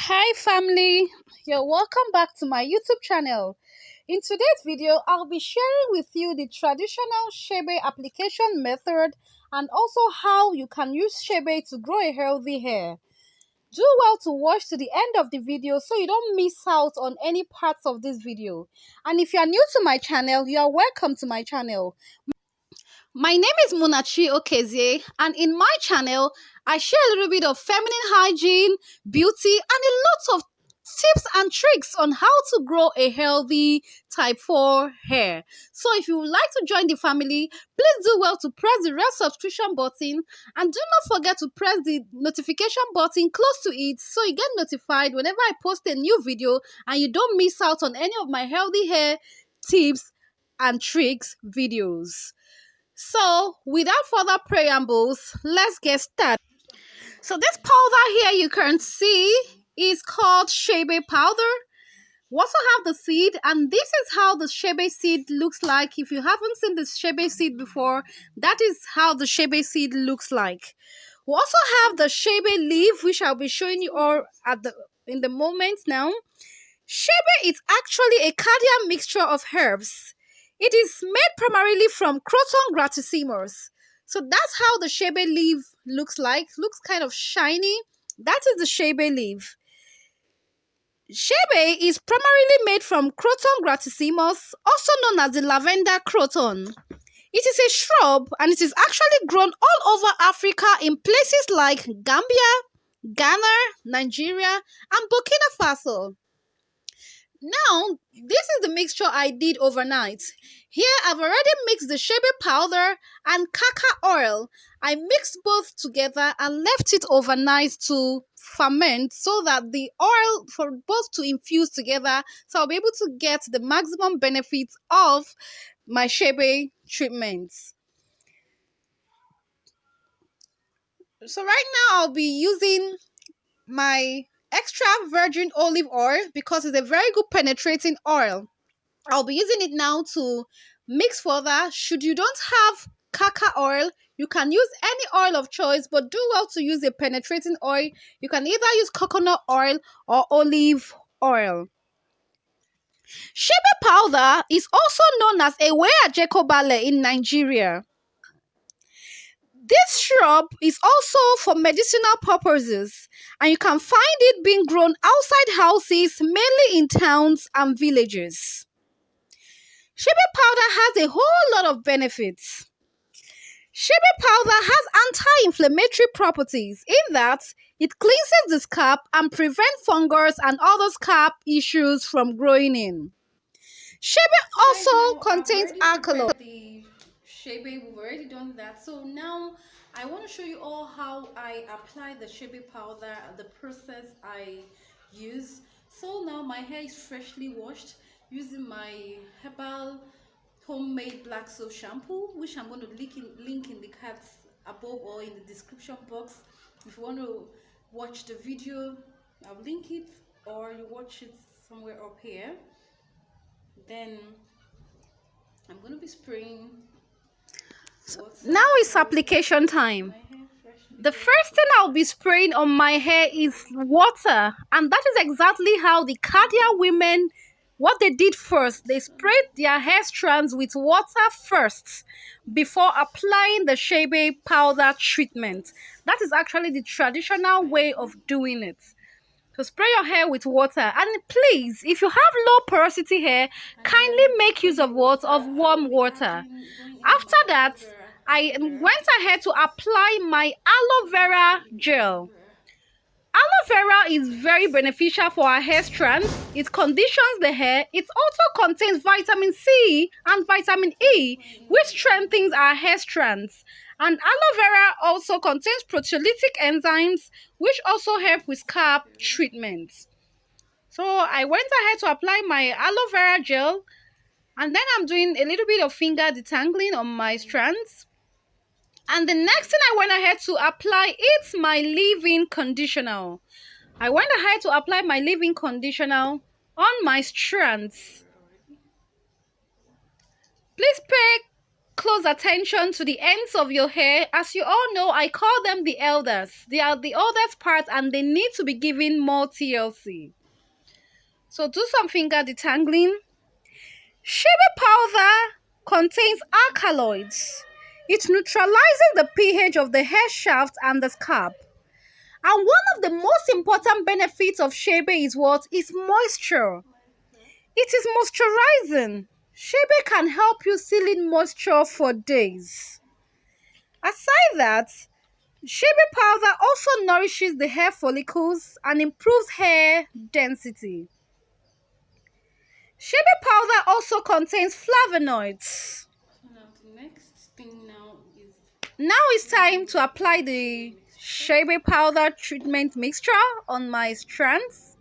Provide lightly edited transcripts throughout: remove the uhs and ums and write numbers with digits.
Hi family, you're welcome back to my YouTube channel. In today's video, I'll be sharing with you the traditional Chebe application method and also how you can use Chebe to grow a healthy hair. Do well to watch to the end of the video so you don't miss out on any parts of this video. And if you are new to my channel, you are welcome to my channel. My name is Munachi Okezie, and in my channel, I share a little bit of feminine hygiene, beauty, and a lot of tips and tricks on how to grow a healthy type 4 hair. So if you would like to join the family, please do well to press the red subscription button and do not forget to press the notification button close to it so you get notified whenever I post a new video and you don't miss out on any of my healthy hair tips and tricks videos. So, without further preambles, let's get started. So, this powder here you can see is called Chebe powder. We also have the seed, and this is how the Chebe seed looks like. If you haven't seen the Chebe seed before, that is how the Chebe seed looks like. We also have the Chebe leaf, which I'll be showing you all in the moment now. Chebe is actually a Chadian mixture of herbs. It is made primarily from Croton Gratissimus. So that's how the Chebe leaf looks like. Looks kind of shiny. That is the Chebe leaf. Chebe is primarily made from Croton Gratissimus, also known as the Lavender Croton. It is a shrub and it is actually grown all over Africa in places like Gambia, Ghana, Nigeria, and Burkina Faso. Now, this is the mixture I did overnight. Here, I've already mixed the Chebe powder and caca oil. I mixed both together and left it overnight to ferment so that the oil for both to infuse together, so I'll be able to get the maximum benefits of my Chebe treatments. So right now, I'll be using my extra virgin olive oil because it's a very good penetrating oil. I'll be using it now to mix further. Should you don't have caca oil, you can use any oil of choice, but do well to use a penetrating oil. You can either use coconut oil or olive oil. Chebe powder is also known as EWE-AJEKOBALE in Nigeria. This shrub is also for medicinal purposes, and you can find it being grown outside houses, mainly in towns and villages. Chebe powder has a whole lot of benefits. Chebe powder has anti-inflammatory properties in that it cleanses the scalp and prevents fungus and other scalp issues from growing in. Chebe also contains alkaloids. Chebe, we've already done that. So now I want to show you all how I apply the Chebe powder, the process I use. So now my hair is freshly washed using my herbal homemade black soap shampoo, which I'm going to link in the cards above or in the description box. If you want to watch the video, I'll link it, or you watch it somewhere up here. Then I'm going to be spraying. Now it's application time. The first thing I'll be spraying on my hair is water, and that is exactly how the Chadian women, what they did first. They sprayed their hair strands with water first before applying the Chebe powder treatment. That is actually the traditional way of doing it. So spray your hair with water, and please, if you have low porosity hair, kindly make use of warm water. After that, I went ahead to apply my aloe vera gel. Aloe vera is very beneficial for our hair strands. It conditions the hair. It also contains vitamin C and vitamin E, which strengthens our hair strands. And aloe vera also contains proteolytic enzymes, which also help with scalp treatments. So I went ahead to apply my aloe vera gel, and then I'm doing a little bit of finger detangling on my strands. And the next thing I went ahead to apply is my leave-in conditioner. I went ahead to apply my leave-in conditioner on my strands. Please pay close attention to the ends of your hair. As you all know, I call them the elders. They are the oldest part and they need to be given more TLC. So do some finger detangling. Chebe powder contains alkaloids. It neutralizes the pH of the hair shaft and the scalp. And one of the most important benefits of Chebe is what? Is moisture. It is moisturizing. Chebe can help you seal in moisture for days. Aside that, Chebe powder also nourishes the hair follicles and improves hair density. Chebe powder also contains flavonoids. Now it's time to apply the Chebe powder treatment mixture on my strands.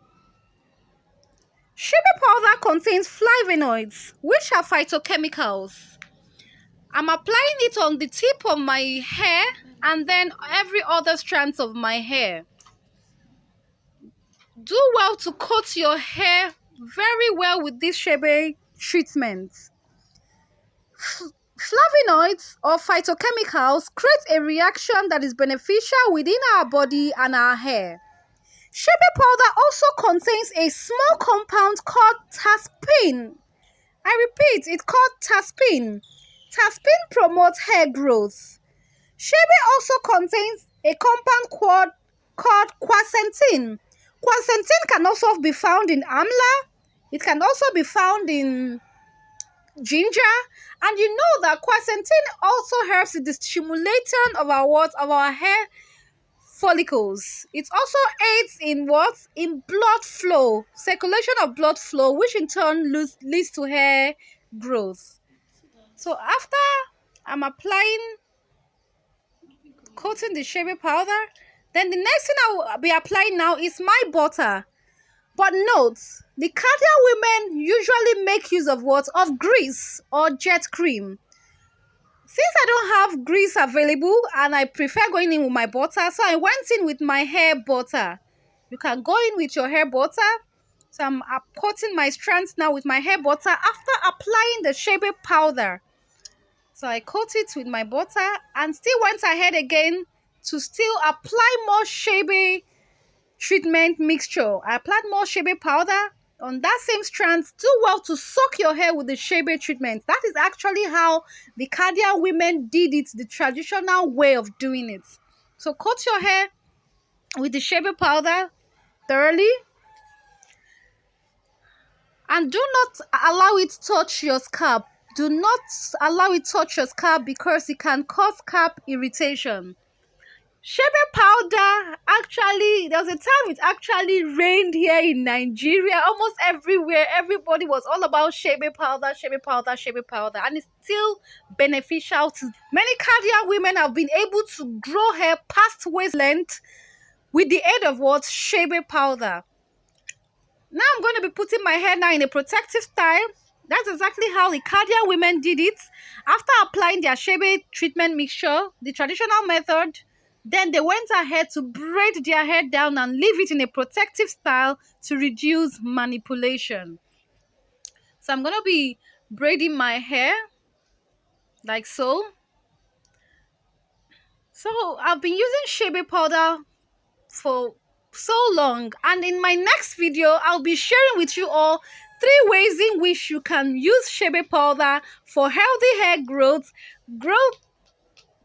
Chebe powder contains flavonoids, which are phytochemicals. I'm applying it on the tip of my hair and then every other strands of my hair. Do well to coat your hair very well with this Chebe treatment. Flavonoids or phytochemicals create a reaction that is beneficial within our body and our hair. Chebe powder also contains a small compound called terpene. I repeat, it's called terpene. Terpene promotes hair growth. Chebe also contains a compound called quercetin. Quercetin can also be found in amla. It can also be found in ginger. And you know that quercetin also helps with the stimulation of our hair follicles. It also aids in what? In blood flow, circulation of blood flow, which in turn leads to hair growth. So after I'm coating the Chebe powder, then the next thing I will be applying now is my butter. But note, the Chadian women usually make use of what? Of grease or jet cream. Since I don't have grease available and I prefer going in with my butter, so I went in with my hair butter. You can go in with your hair butter. So I'm coating my strands now with my hair butter after applying the Chebe powder. So I coat it with my butter and still went ahead again to still apply more Chebe treatment mixture. I applied more Chebe powder on that same strand. Do well to soak your hair with the Chebe treatment. That is actually how the Chadian women did it, the traditional way of doing it. So coat your hair with the Chebe powder thoroughly and do not allow it to touch your scalp. Do not allow it to touch your scalp because it can cause scalp irritation. Chebe powder, actually, there was a time it actually rained here in Nigeria. Almost everywhere, everybody was all about Chebe powder, Chebe powder, Chebe powder. And it's still beneficial to many Chadian women have been able to grow hair past waist length with the aid of what? Chebe powder. Now I'm going to be putting my hair now in a protective style. That's exactly how the Chadian women did it. After applying their Chebe treatment mixture, the traditional method, then they went ahead to braid their hair down and leave it in a protective style to reduce manipulation. So I'm going to be braiding my hair like so. So I've been using Chebe powder for so long, and in my next video I'll be sharing with you all 3 ways in which you can use Chebe powder for healthy hair growth, grow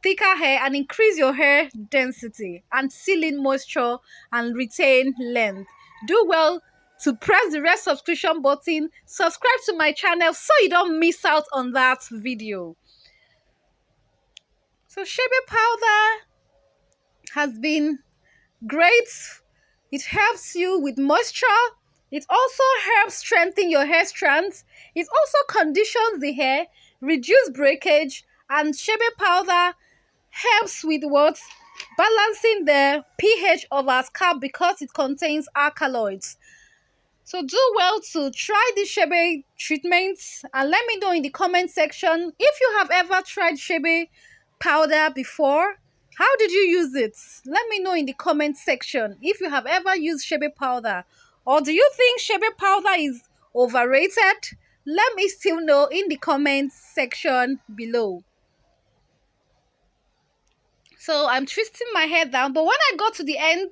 thicker hair and increase your hair density and seal in moisture and retain length. Do well to press the red subscription button, subscribe to my channel so you don't miss out on that video. So Chebe powder has been great. It helps you with moisture. It also helps strengthen your hair strands. It also conditions the hair, reduce breakage, and Chebe powder helps with what? Balancing the pH of our scalp because it contains alkaloids. So do well to try the Chebe treatments and let me know in the comment section if you have ever tried Chebe powder before. How did you use it? Let me know in the comment section if you have ever used Chebe powder. Or do you think Chebe powder is overrated? Let me still know in the comment section below. So I'm twisting my hair down, but when I got to the end,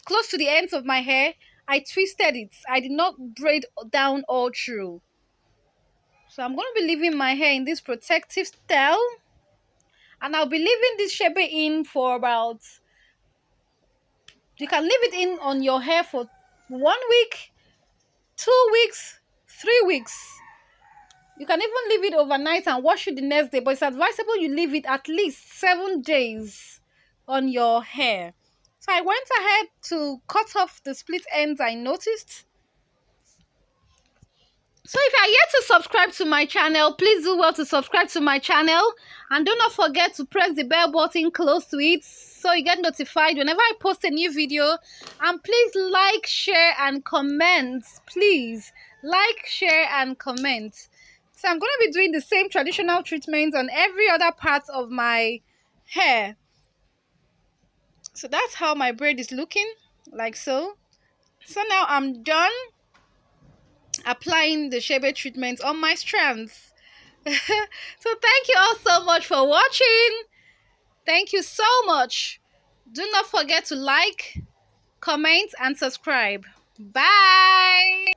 close to the ends of my hair, I twisted it. I did not braid down all through. So I'm going to be leaving my hair in this protective style, and I'll be leaving this Chebe in for about, you can leave it in on your hair for 1 week, 2 weeks, 3 weeks. You can even leave it overnight and wash it the next day, but it's advisable you leave it at least 7 days on your hair. So I went ahead to cut off the split ends I noticed. So if you are yet to subscribe to my channel, please do well to subscribe to my channel, and do not forget to press the bell button close to it so you get notified whenever I post a new video. And please like, share and comment. Please like, share and comment. So I'm going to be doing the same traditional treatment on every other part of my hair. So that's how my braid is looking, like so. So now I'm done applying the Chebe treatment on my strands. So thank you all so much for watching. Thank you so much. Do not forget to like, comment and subscribe. Bye.